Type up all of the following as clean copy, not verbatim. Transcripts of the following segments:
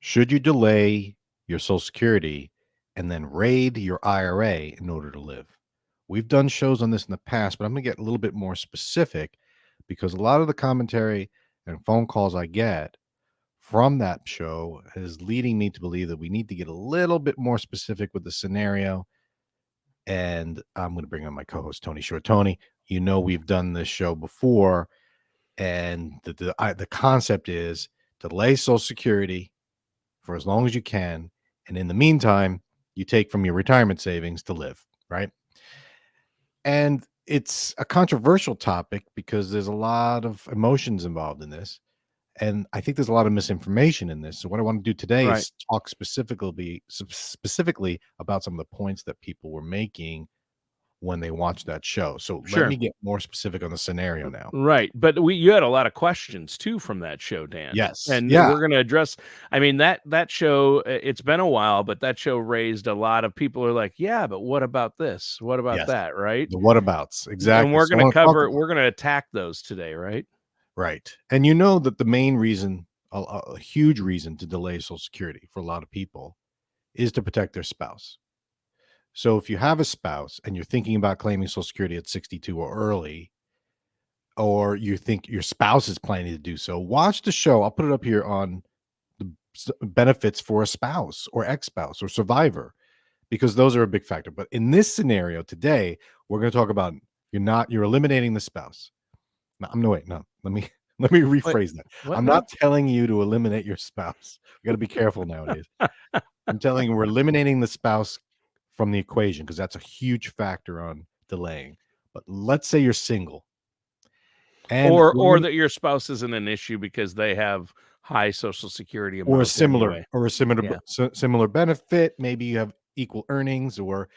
Should you delay your Social Security and then raid your IRA in order to live? We've done shows on this in the past, but I'm going to get a little bit more specific because a lot of the commentary and phone calls I get from that show is leading me to believe that we need to get a little bit more specific with the scenario. And I'm going to bring on my co-host, Tony Short. Tony, we've done this show before, and the concept is delay Social Security for as long as you can. And in the meantime, you take from your retirement savings to live, right? And it's a controversial topic because there's a lot of emotions involved in this. And I think there's a lot of misinformation in this. So what I want to do today Right. is talk specifically about some of the points that people were making when they watched that show. So let Sure. me get more specific on the scenario now. Right. But you had a lot of questions too from that show, Dan. Yes. And Yeah. we're going to address, I mean, that show, it's been a while, but that show raised a lot of people are like, yeah, but what about this? What about Yes. that? Right. The whatabouts. Exactly. And we're So I going to wanna talk cover, about- we're going to attack those today. Right. Right. And you know that the main reason, a huge reason to delay Social Security for a lot of people is to protect their spouse. So if you have a spouse and you're thinking about claiming Social Security at 62 or early, or you think your spouse is planning to do so, watch the show. I'll put it up here on the benefits for a spouse or ex-spouse or survivor, because those are a big factor. But in this scenario today, we're going to talk about you're eliminating the spouse. No, let me rephrase that. What I'm now? not telling you to eliminate your spouse. We got to be careful nowadays. I'm telling you we're eliminating the spouse from the equation because that's a huge factor on delaying. But let's say you're single. And Or that your spouse isn't an issue because they have high Social Security or a amounts similar anyway. similar benefit. Maybe you have equal earnings or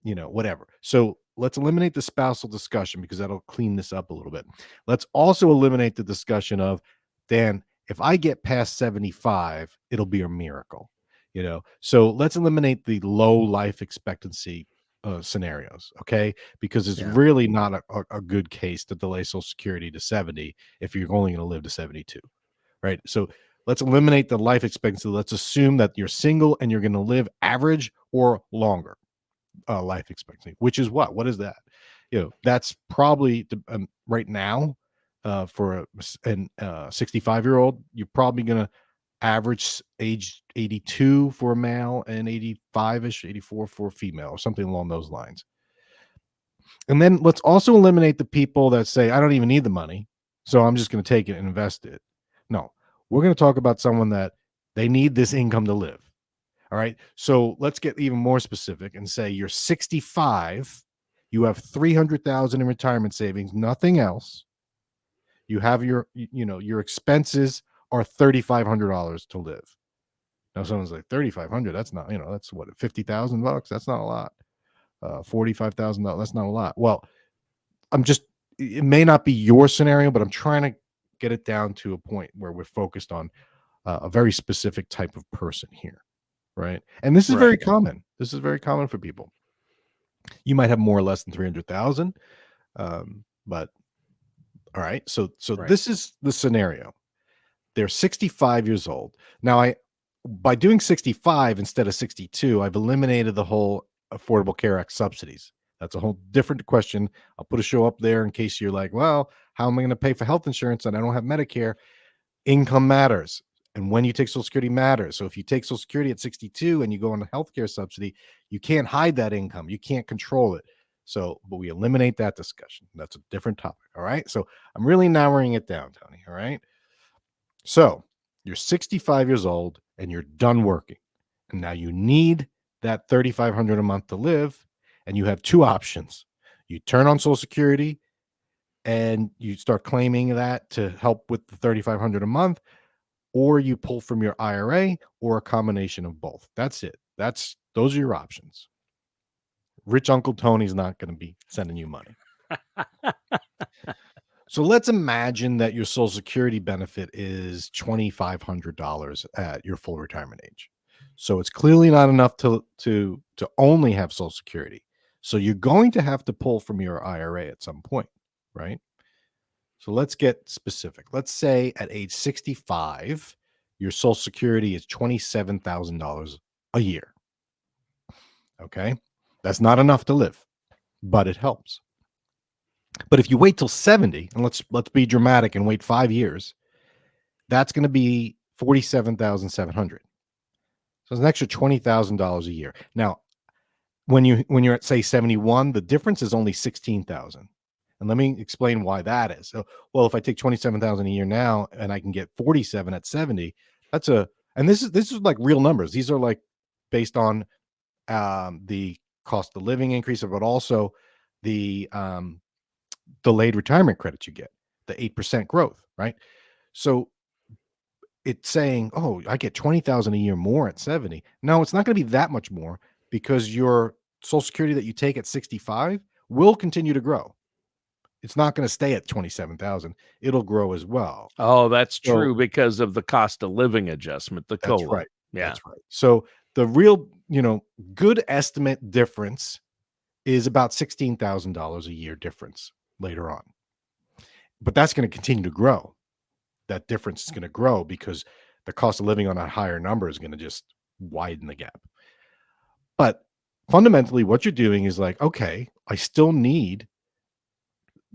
whatever. So let's eliminate the spousal discussion because that'll clean this up a little bit. Let's also eliminate the discussion of, Dan, if I get past 75, it'll be a miracle. So let's eliminate the low life expectancy scenarios, okay? Because it's really not a good case to delay Social Security to 70 if you're only going to live to 72, right? So let's eliminate the life expectancy. Let's assume that you're single and you're going to live average or longer life expectancy, which is what is that? That's probably right now for a 65-year-old, you're probably going to average age 82 for a male and 85ish 84 for a female or something along those lines. And then let's also eliminate the people that say, I don't even need the money, so I'm just going to take it and invest it. No, we're going to talk about someone that they need this income to live. All right. So let's get even more specific and say you're 65, you have 300,000 in retirement savings, nothing else. You have your expenses are $3,500 to live. Now someone's like, 3,500, that's not, that's what, $50,000. That's not a lot. $45,000, that's not a lot. Well, it may not be your scenario, but I'm trying to get it down to a point where we're focused on a very specific type of person here. Right. And this is very common. This is very common for people. You might have more or less than 300,000. But all right. So this is the scenario. They're 65 years old. Now, by doing 65 instead of 62, I've eliminated the whole Affordable Care Act subsidies. That's a whole different question. I'll put a show up there in case you're like, well, how am I going to pay for health insurance and I don't have Medicare? Income matters. And when you take Social Security matters. So if you take Social Security at 62 and you go on a healthcare subsidy, you can't hide that income. You can't control it. So, but we eliminate that discussion. That's a different topic. All right. So I'm really narrowing it down, Tony. All right. So you're 65 years old and you're done working. And now you need that $3,500 a month to live. And you have two options. You turn on Social Security and you start claiming that to help with the $3,500 a month, or you pull from your IRA, or a combination of both. That's it. Those are your options. Rich Uncle Tony's not going to be sending you money. So let's imagine that your Social Security benefit is $2,500 at your full retirement age. So it's clearly not enough to only have Social Security. So you're going to have to pull from your IRA at some point, right? So let's get specific. Let's say at age 65, your Social Security is $27,000 a year. Okay. That's not enough to live, but it helps. But if you wait till 70, and let's be dramatic and wait 5 years, that's going to be 47,700. So it's an extra $20,000 a year. Now, when you're at say 71, the difference is only 16,000. And let me explain why that is. So, well, if I take 27,000 a year now and I can get 47 at 70, that's and this is like real numbers. These are like based on the cost of living increase, but also the delayed retirement credits you get, the 8% growth, right? So it's saying, oh, I get 20,000 a year more at 70. No, it's not going to be that much more because your Social Security that you take at 65 will continue to grow. It's not going to stay at 27,000. It'll grow as well. Oh, that's So true because of the cost of living adjustment, the that's COLA. right. Yeah. That's right. So the real, good estimate difference is about $16,000 a year difference later on. But that's going to continue to grow. That difference is going to grow because the cost of living on a higher number is going to just widen the gap. But fundamentally, what you're doing is like, okay, I still need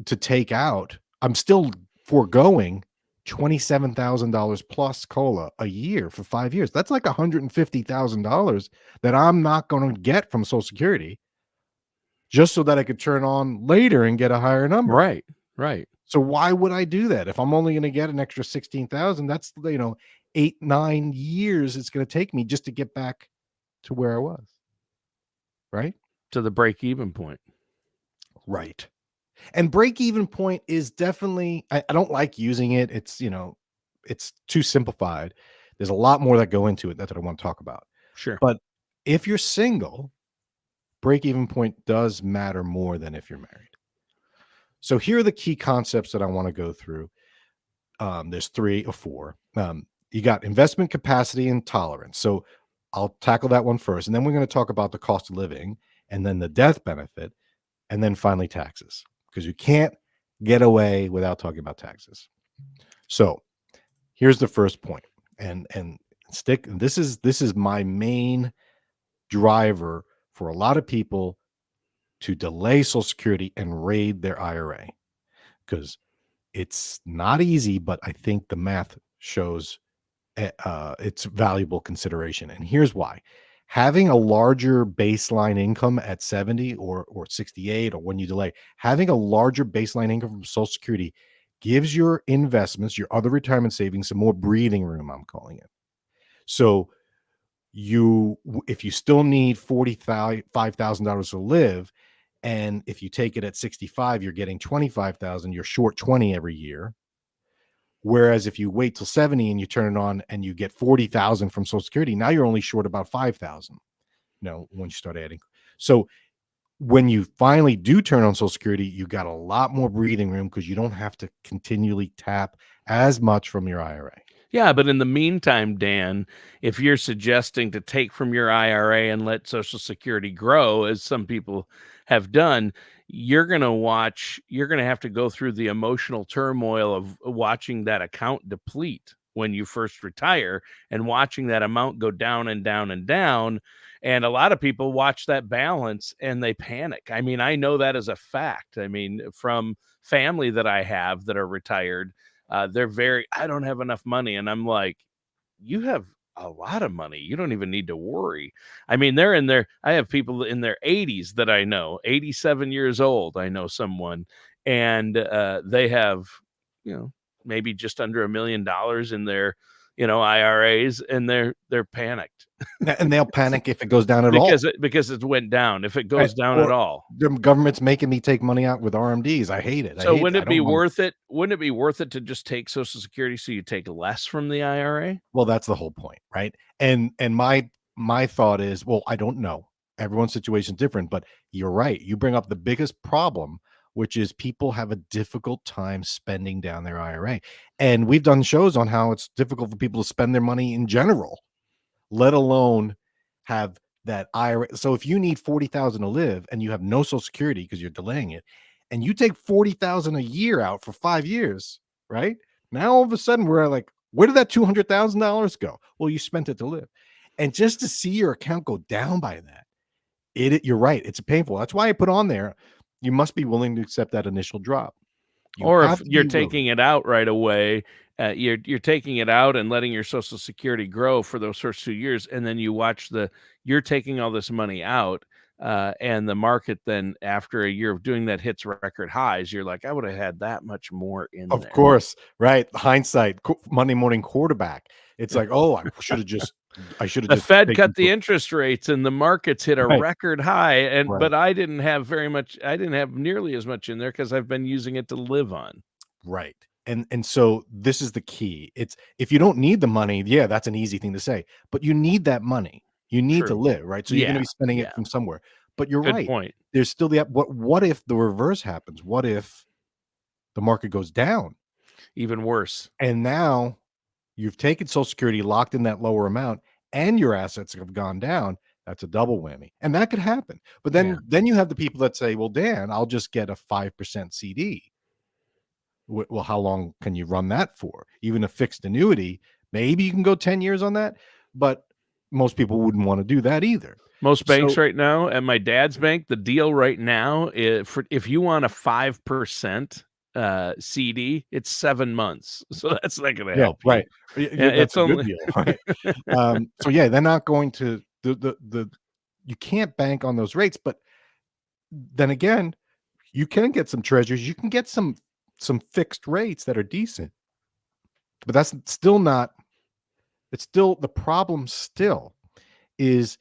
to take out, I'm still foregoing $27,000 plus COLA a year for 5 years. That's like $150,000 that I'm not going to get from Social Security just so that I could turn on later and get a higher number. Right. Right. So why would I do that? If I'm only going to get an extra 16,000, that's 8-9 years it's going to take me just to get back to where I was. Right? To the break even point. Right. And break even point is definitely, I don't like using it. It's, it's too simplified. There's a lot more that go into it that I want to talk about. Sure. But if you're single, break even point does matter more than if you're married. So here are the key concepts that I want to go through. There's 3 or 4. You got investment capacity and tolerance. So I'll tackle that one first. And then we're going to talk about the cost of living and then the death benefit and then finally taxes, because you can't get away without talking about taxes. So here's the first point. And this is my main driver for a lot of people to delay Social Security and raid their IRA, because it's not easy, but I think the math shows it's valuable consideration. And here's why. Having a larger baseline income at 70 or 68, or when you delay, having a larger baseline income from Social Security gives your investments, your other retirement savings, some more breathing room, I'm calling it. So if you still need $45,000 to live, and if you take it at 65, you're getting 25,000, you're short 20 every year. Whereas if you wait till 70 and you turn it on and you get 40,000 from Social Security, now you're only short about 5,000. When you start adding. So when you finally do turn on Social Security, you got a lot more breathing room because you don't have to continually tap as much from your IRA. Yeah, but in the meantime, Dan, if you're suggesting to take from your IRA and let Social Security grow, as some people have done, you're going to have to go through the emotional turmoil of watching that account deplete when you first retire and watching that amount go down and down and down. And a lot of people watch that balance and they panic. I mean, I know that as a fact. I mean, from family that I have that are retired, they're I don't have enough money. And I'm like, you have a lot of money. You don't even need to worry. I mean, I have people in their 80s that I know, 87 years old. I know someone, and they have, maybe just under $1 million in their, IRAs, and they're panicked. And they'll panic if it goes down at all. Because it went down. If it goes down at all. The government's making me take money out with RMDs. I hate it. So wouldn't it be worth it? Wouldn't it be worth it to just take Social Security so you take less from the IRA? Well, that's the whole point, right? And my thought is, well, I don't know. Everyone's situation is different, but you're right. You bring up the biggest problem, which is people have a difficult time spending down their IRA. And we've done shows on how it's difficult for people to spend their money in general, let alone have that IRA. So if you need 40,000 to live and you have no Social Security because you're delaying it, and you take 40,000 a year out for 5 years, right? Now all of a sudden we're at like Where did that $200,000 go? Well, you spent it to live. And just to see your account go down by that, you're right. It's painful. That's why I put on there, you must be willing to accept that initial drop. You Or have if to you're be willing. taking it out right away, you're taking it out and letting your Social Security grow for those first 2 years, and then you're taking all this money out, and the market then after a year of doing that hits record highs. You're like, I would have had that much more in Of there. course, right? Hindsight, Monday morning quarterback. It's like, oh, I should have just The Fed taken cut the interest rates and the markets hit a right, record high, right, but I didn't have very much. I didn't have nearly as much in there because I've been using it to live on. right. And so this is the key. It's if you don't need the money, yeah, that's an easy thing to say, but you need that money. You need to True. live, right? So you're going to Yeah. be spending it Yeah. from somewhere. But you're Good right. point. There's still what if the reverse happens? What if the market goes down? Even worse. And now you've taken Social Security, locked in that lower amount, and your assets have gone down. That's a double whammy. And that could happen. But Yeah. then you have the people that say, well, Dan, I'll just get a 5% CD. Well, how long can you run that for? Even a fixed annuity, maybe you can go 10 years on that, but most people wouldn't want to do that either. Most banks So right now, at my dad's bank, the deal right now is if you want a 5% CD, it's 7 months. So that's not going to yeah, help you. right. Yeah, That's it's a good only deal, right? So yeah, they're not going to the you can't bank on those rates, but then again, you can get some treasuries, you can get some fixed rates that are decent. But that's still not it's still the problem still is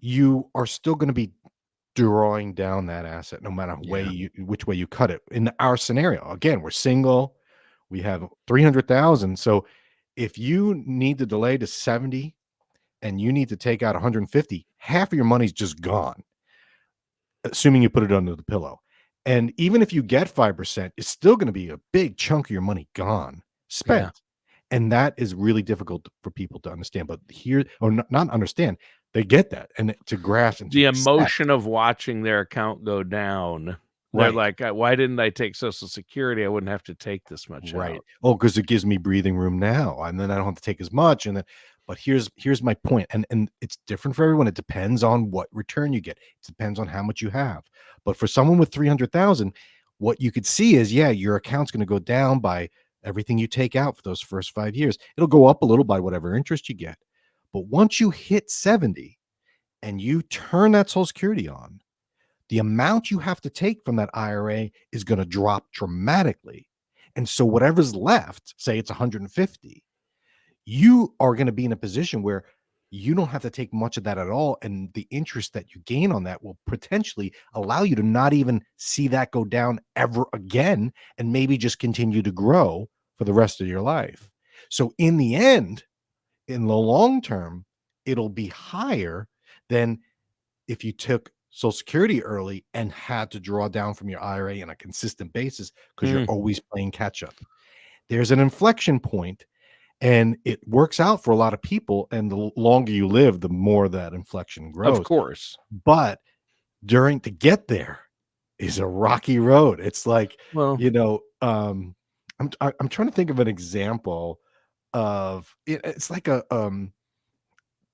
you are still going to be drawing down that asset no matter which way you cut it. In our scenario, again, we're single, we have 300,000. So if you need to delay to 70 and you need to take out 150, half of your money's just gone, assuming you put it under the pillow. And even if you get 5%, it's still going to be a big chunk of your money gone, spent. Yeah. And that is really difficult for people to understand. But here, or not understand, they get that and to grasp and to The accept. emotion of watching their account go down. They're Right. like, why didn't I take Social Security? I wouldn't have to take this much Right. out. Oh, because it gives me breathing room now, and then I don't have to take as much. And then, but here's my point, and it's different for everyone. It depends on what return you get. It depends on how much you have. But for someone with 300,000, what you could see is, yeah, your account's going to go down by everything you take out for those first 5 years. It'll go up a little by whatever interest you get. But once you hit 70 and you turn that Social Security on, the amount you have to take from that IRA is going to drop dramatically. And so whatever's left, say it's 150, you are going to be in a position where you don't have to take much of that at all. And the interest that you gain on that will potentially allow you to not even see that go down ever again and maybe just continue to grow for the rest of your life. So in the end, in the long term, it'll be higher than if you took Social Security early and had to draw down from your IRA on a consistent basis because you're always playing catch up. There's an inflection point, and it works out for a lot of people. And the longer you live, the more that inflection grows. Of course. But to get there is a rocky road. It's like, Well, I'm trying to think of an example of it. It's like a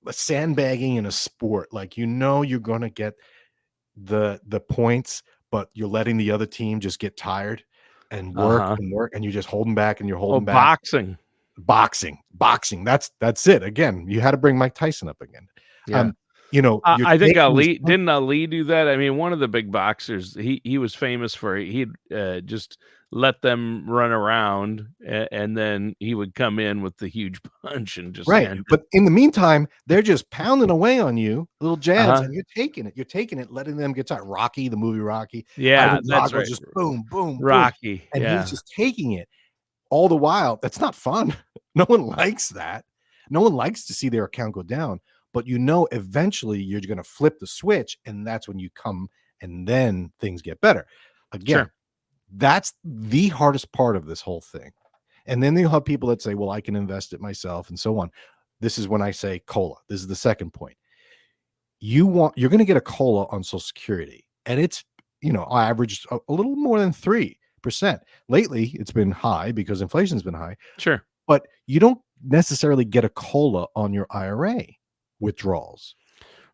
sandbagging in a sport. Like, you're going to get the points, but you're letting the other team just get tired and work and work, and you're just holding back and you're holding back. Boxing. That's it. Again, you had to bring Mike Tyson up again. yeah. You're I think taking Ali didn't Ali do that. I mean, one of the big boxers, he was famous for he'd just let them run around, and then he would come in with the huge punch and just right. end it. But in the meantime, they're just pounding away on you, little jabs, Uh-huh. and you're taking it, letting them get tired. Rocky, the movie Rocky. Yeah, Ivan that's Drago, right. just boom, boom, boom. Rocky. And Yeah. he's just taking it all the while. That's not fun. No one likes that. No one likes to see their account go down. But eventually you're going to flip the switch, and that's when you come, and then things get better. Again, that's the hardest part of this whole thing. And then you'll have people that say, well, I can invest it myself and so on. This is when I say COLA. This is the second point. You're going to get a COLA on Social Security, and it's, averaged a little more than 3%. Lately, it's been high because inflation's been high. Sure. but you don't necessarily get a COLA on your IRA withdrawals.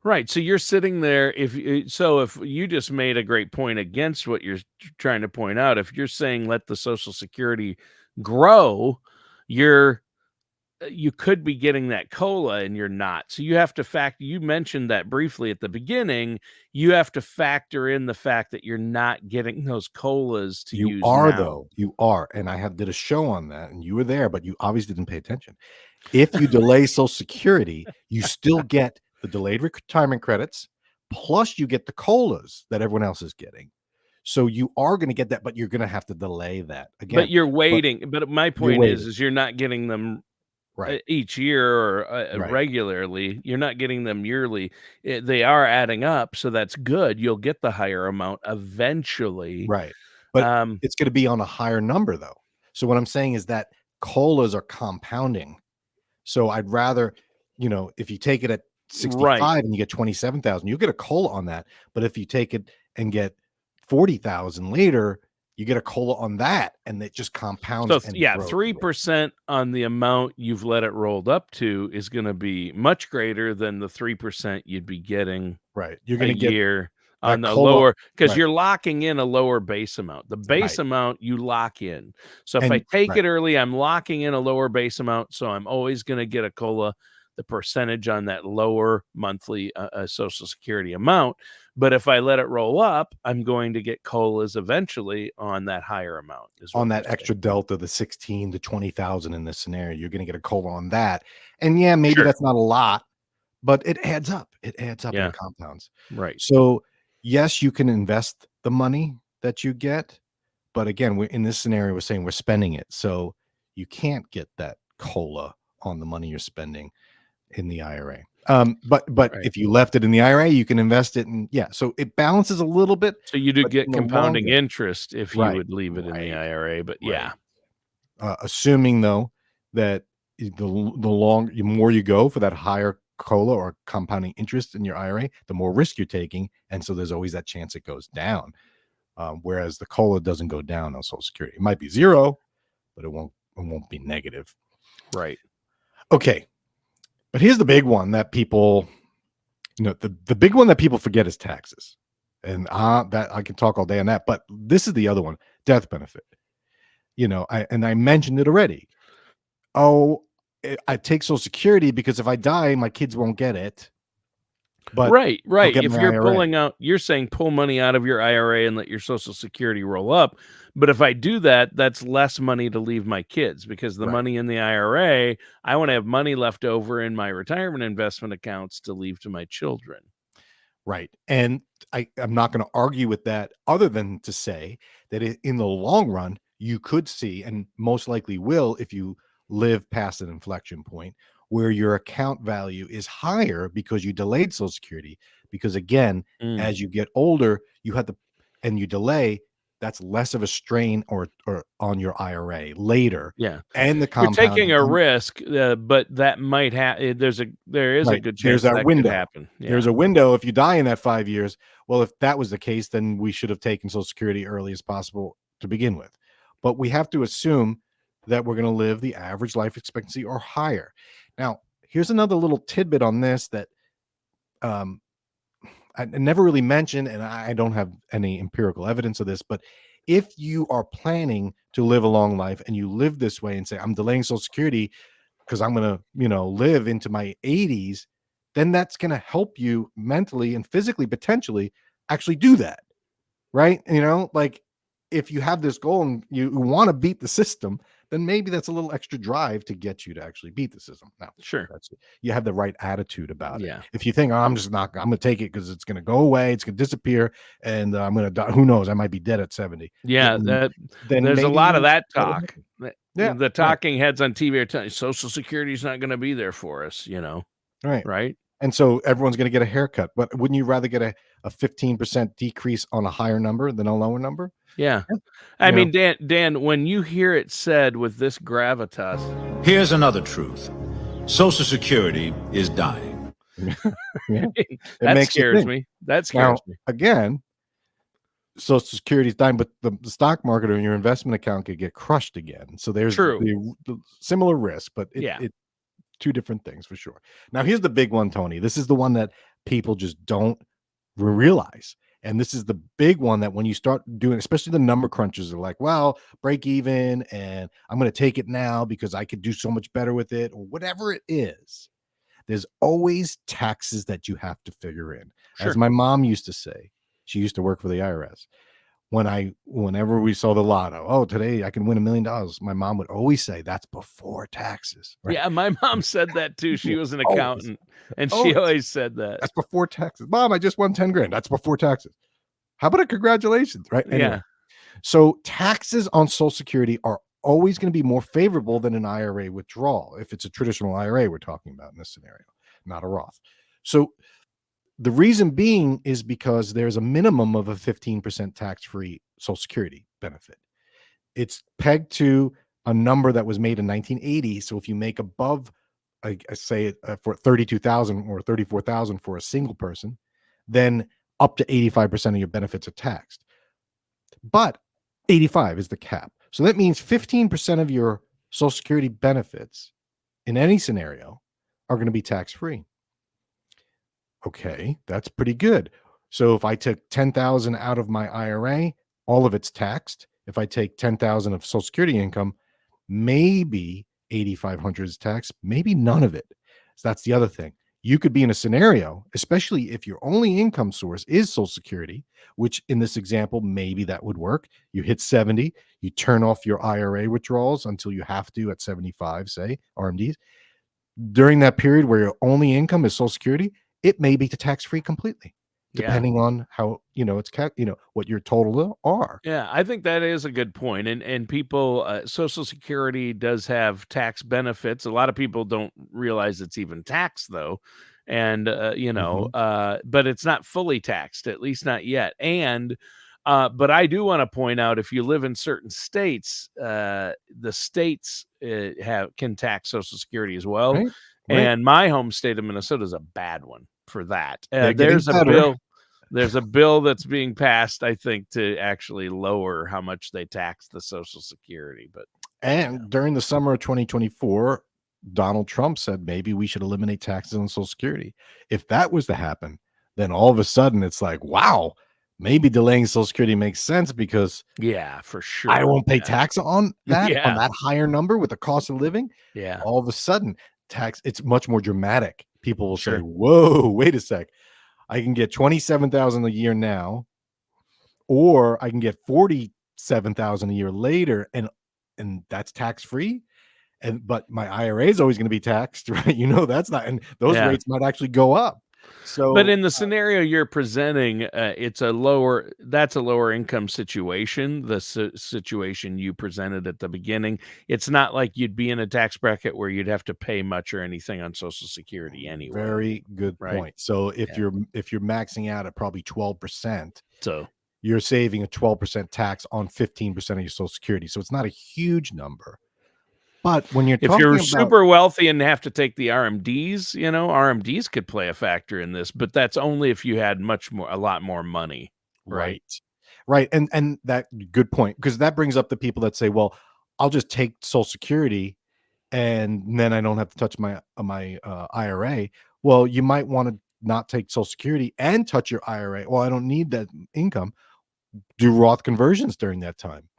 Right. So you're sitting there. If you just made a great point against what you're trying to point out, if you're saying let the Social Security grow, you're you could be getting that COLA and you're not. So you have to factor. You mentioned that briefly at the beginning. You have to factor in the fact that you're not getting those COLAs to You use are, now. though. You are. And I did a show on that, and you were there, but you obviously didn't pay attention. If you delay Social Security, you still get the delayed retirement credits, plus you get the COLAs that everyone else is getting. So you are going to get that, but you're going to have to delay that again. But you're waiting. But my point waiting. is you're not getting them Right. each year or Right. regularly. You're not getting them yearly. They are adding up, so that's good. You'll get the higher amount eventually. Right. But it's going to be on a higher number, though. So what I'm saying is that COLAs are compounding. So I'd rather, if you take it at 65 and you get 27,000, you'll get a COLA on that. But if you take it and get 40,000 later, you get a COLA on that, and it just compounds. So 3% on the amount you've let it rolled up to is going to be much greater than the 3% you'd be getting. Right. You're going to get year on the lower, because you're locking in a lower base amount. The base amount you lock in. So if I take it early, I'm locking in a lower base amount. So I'm always going to get a COLA, the percentage on that lower monthly Social Security amount. But if I let it roll up, I'm going to get COLAs eventually on that higher amount. On that extra delta, the 16 to 20,000 in this scenario, you're going to get a COLA on that. And yeah, maybe that's not a lot, but it adds up. It adds up and it compounds. Right. So yes, you can invest the money that you get, but again, in this scenario, we're saying we're spending it. So you can't get that COLA on the money you're spending in the IRA. But if you left it in the IRA, you can invest it in, so it balances a little bit. So you do get compounding interest if you would leave it in the IRA, but assuming though that the more you go for that higher COLA or compounding interest in your IRA, the more risk you're taking, and so there's always that chance it goes down. Whereas the COLA doesn't go down on Social Security. It might be zero, but it won't be negative. Right. Okay. But here's the big one that people, the big one that people forget is taxes. And that I can talk all day on that, but this is the other one, death benefit. I mentioned it already. I take Social Security because if I die, my kids won't get it. But right. If you're pulling out, you're saying pull money out of your IRA and let your Social Security roll up. But if I do that, that's less money to leave my kids, because the money in the IRA, I want to have money left over in my retirement investment accounts to leave to my children. Right. And I'm not going to argue with that, other than to say that in the long run, you could see, and most likely will, if you live past an inflection point, where your account value is higher because you delayed Social Security. Because again, as you get older, and you delay, that's less of a strain or on your IRA later. Yeah. And the you're taking a risk, but that might happen. There is a good chance that could happen. Yeah. There's a window. If you die in that 5 years, well, if that was the case, then we should have taken Social Security early as possible to begin with. But we have to assume that we're going to live the average life expectancy or higher. Now, here's another little tidbit on this that I never really mentioned, and I don't have any empirical evidence of this, but if you are planning to live a long life and you live this way and say, I'm delaying Social Security because I'm going to, live into my 80s, then that's going to help you mentally and physically, potentially actually do that. Right. Like if you have this goal and you want to beat the system, then maybe that's a little extra drive to get you to actually beat the system. Now, sure, you have the right attitude about it. Yeah. If you think, I'm going to take it because it's going to go away, it's going to disappear, and I'm going to die. Who knows? I might be dead at 70. Yeah, then there's a lot of that talk. Yeah, the talking heads on TV are telling you Social Security is not going to be there for us. Right. And so everyone's going to get a haircut. But wouldn't you rather get a 15% decrease on a higher number than a lower number? Yeah. I mean, Dan, when you hear it said with this gravitas. Here's another truth. Social Security is dying. That scares me. That scares me. Again, Social Security is dying, but the stock market or your investment account could get crushed again. So there's True. the similar risk, but it two different things for sure. Now here's the big one, Tony. This is the one that people just don't realize. And this is the big one that when you start doing, especially the number crunchers are like, well, break even, and I'm going to take it now because I could do so much better with it, or whatever it is. There's always taxes that you have to figure in. Sure. As my mom used to say, she used to work for the IRS. Whenever we saw the lotto, oh, today I can win $1 million. My mom would always say that's before taxes. Right? Yeah, my mom said that too. She was an accountant, and she always said that. That's before taxes. Mom, I just won 10 grand. That's before taxes. How about a congratulations? Right? Anyway, Yeah. So taxes on Social Security are always going to be more favorable than an IRA withdrawal. If it's a traditional IRA we're talking about in this scenario, not a Roth. So the reason being is because there's a minimum of a 15% tax-free Social Security benefit. It's pegged to a number that was made in 1980. So if you make above, I say for 32,000 or 34,000 for a single person, then up to 85% of your benefits are taxed. But 85 is the cap. So that means 15% of your Social Security benefits in any scenario are going to be tax-free. Okay, that's pretty good. So if I took 10,000 out of my IRA, all of it's taxed. If I take 10,000 of Social Security income, maybe 8,500 is taxed, maybe none of it. So that's the other thing. You could be in a scenario, especially if your only income source is Social Security, which in this example, maybe that would work. You hit 70, you turn off your IRA withdrawals until you have to at 75, say, RMDs. During that period where your only income is Social Security, it may be tax-free completely, depending on how, it's what your total are. Yeah, I think that is a good point. And people, Social Security does have tax benefits. A lot of people don't realize it's even taxed, though. And, but it's not fully taxed, at least not yet. And, but I do want to point out, if you live in certain states, the states can tax Social Security as well. Right. And my home state of Minnesota is a bad one for that. There's a bill that's being passed, I think, to actually lower how much they tax the Social Security. During the summer of 2024, Donald Trump said maybe we should eliminate taxes on Social Security. If that was to happen, then all of a sudden it's like, wow, maybe delaying Social Security makes sense because for sure I won't pay tax on that, Yeah. on that higher number with the cost of living. Yeah. All of a sudden, it's much more dramatic. People will say, Sure. whoa, wait a sec. I can get 27,000 a year now, or I can get 47,000 a year later, and that's tax free. But my IRA is always going to be taxed, right? That's not, and those rates might actually go up. So, but in the scenario you're presenting, that's a lower income situation. The situation you presented at the beginning, it's not like you'd be in a tax bracket where you'd have to pay much or anything on Social Security anyway. Very good point. So if you're maxing out at probably 12%, so you're saving a 12% tax on 15% of your Social Security. So it's not a huge number. But when you're super wealthy and have to take the RMDs, RMDs could play a factor in this, but that's only if you had a lot more money. Right. And that good point, because that brings up the people that say, well, I'll just take Social Security and then I don't have to touch my IRA. Well, you might want to not take Social Security and touch your IRA. Well, I don't need that income. Do Roth conversions during that time.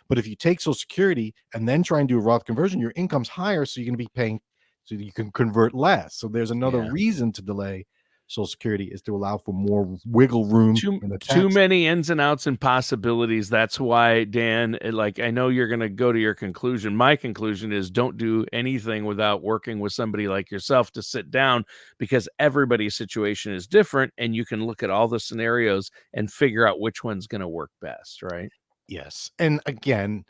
But if you take Social Security and then try and do a Roth conversion, your income's higher, so you're going to be paying, so you can convert less. So there's another reason to delay Social Security, is to allow for more wiggle room. Too many ins and outs and possibilities. That's why, Dan, I know you're going to go to your conclusion. My conclusion is don't do anything without working with somebody like yourself to sit down, because everybody's situation is different, and you can look at all the scenarios and figure out which one's going to work best, right? Yes. And again,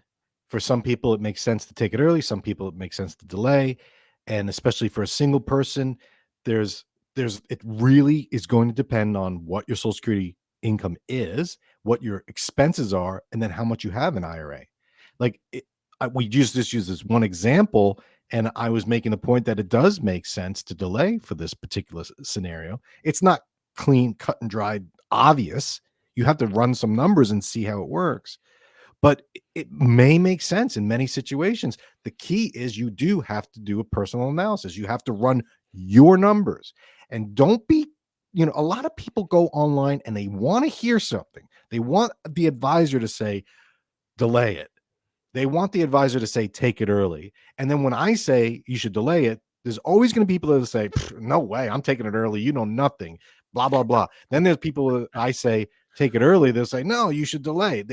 for some people, it makes sense to take it early. Some people, it makes sense to delay. And especially for a single person, it really is going to depend on what your Social Security income is, what your expenses are, and then how much you have in IRA. We just use this one example, and I was making the point that it does make sense to delay for this particular scenario. It's not clean, cut and dried, obvious. You have to run some numbers and see how it works. But it may make sense in many situations. The key is you do have to do a personal analysis. You have to run your numbers. And don't be, a lot of people go online and they want to hear something. They want the advisor to say, delay it. They want the advisor to say, take it early. And then when I say you should delay it, there's always going to be people that say, no way, I'm taking it early. You know nothing, blah, blah, blah. Then there's people that I say, take it early. They'll say, no, you should delay.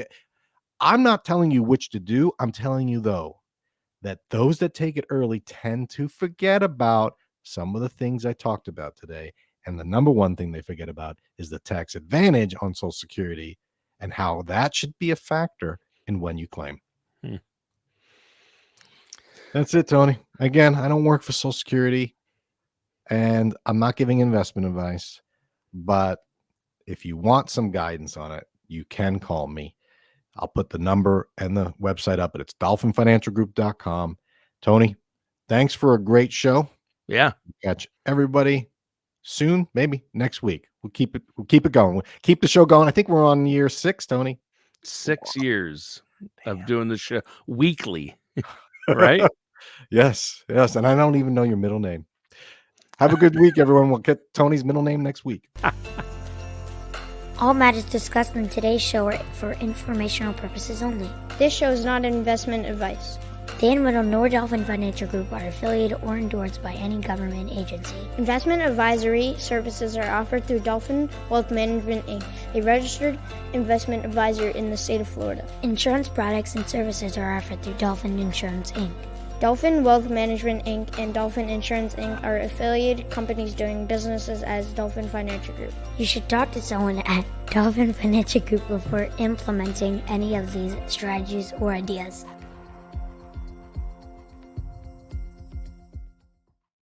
I'm not telling you which to do. I'm telling you, though, that those that take it early tend to forget about some of the things I talked about today. And the number one thing they forget about is the tax advantage on Social Security and how that should be a factor in when you claim. That's it, Tony. Again, I don't work for Social Security and I'm not giving investment advice, but if you want some guidance on it, you can call me. I'll put the number and the website up, but it's dolphinfinancialgroup.com. Tony, thanks for a great show. Yeah. Catch everybody soon, maybe next week. We'll keep it going. We'll keep the show going. I think we're on year 6, Tony. 6 years of doing the show weekly, right? Yes. And I don't even know your middle name. Have a good week, everyone. We'll get Tony's middle name next week. All matters discussed in today's show are for informational purposes only. This show is not investment advice. Dan Riddle nor Dolphin Financial Group are affiliated or endorsed by any government agency. Investment advisory services are offered through Dolphin Wealth Management, Inc., a registered investment advisor in the state of Florida. Insurance products and services are offered through Dolphin Insurance, Inc. Dolphin Wealth Management, Inc. and Dolphin Insurance, Inc. are affiliated companies doing businesses as Dolphin Financial Group. You should talk to someone at Dolphin Financial Group before implementing any of these strategies or ideas.